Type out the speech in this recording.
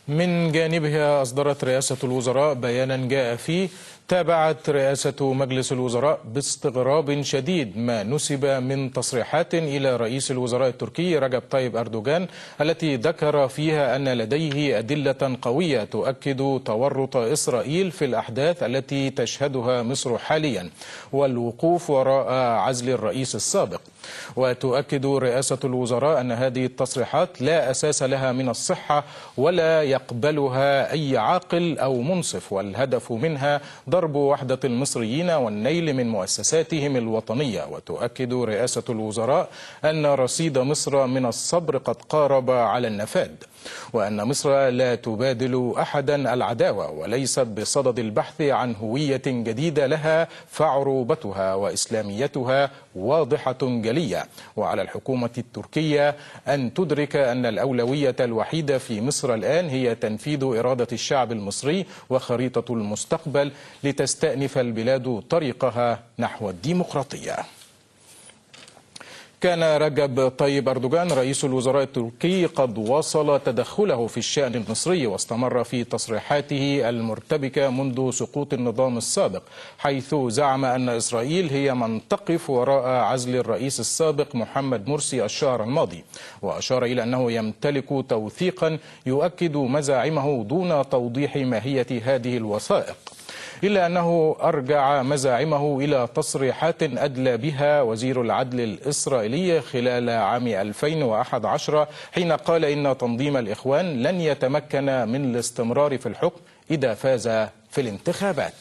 من جانبها أصدرت رئاسة الوزراء بيانا جاء فيه: تابعت رئاسة مجلس الوزراء باستغراب شديد ما نسب من تصريحات إلى رئيس الوزراء التركي رجب طيب أردوغان، التي ذكر فيها أن لديه أدلة قوية تؤكد تورط إسرائيل في الأحداث التي تشهدها مصر حاليا والوقوف وراء عزل الرئيس السابق. وتؤكد رئاسة الوزراء أن هذه التصريحات لا أساس لها من الصحة ولا يقبلها أي عاقل أو منصف، والهدف منها ضرب وحدة المصريين والنيل من مؤسساتهم الوطنية. وتؤكد رئاسة الوزراء أن رصيد مصر من الصبر قد قارب على النفاذ، وأن مصر لا تبادل أحدا العداوة وليست بصدد البحث عن هوية جديدة لها، فعروبتها وإسلاميتها واضحة جلية. وعلى الحكومة التركية أن تدرك أن الأولوية الوحيدة في مصر الآن هي تنفيذ إرادة الشعب المصري وخريطة المستقبل لتستأنف البلاد طريقها نحو الديمقراطية. كان رجب طيب أردوغان رئيس الوزراء التركي قد واصل تدخله في الشأن المصري، واستمر في تصريحاته المرتبكة منذ سقوط النظام السابق، حيث زعم أن إسرائيل هي من تقف وراء عزل الرئيس السابق محمد مرسي الشهر الماضي. وأشار إلى أنه يمتلك توثيقا يؤكد مزاعمه دون توضيح ماهية هذه الوثائق، إلا أنه أرجع مزاعمه إلى تصريحات أدلى بها وزير العدل الإسرائيلي خلال عام 2011، حين قال إن تنظيم الإخوان لن يتمكن من الاستمرار في الحكم إذا فاز في الانتخابات.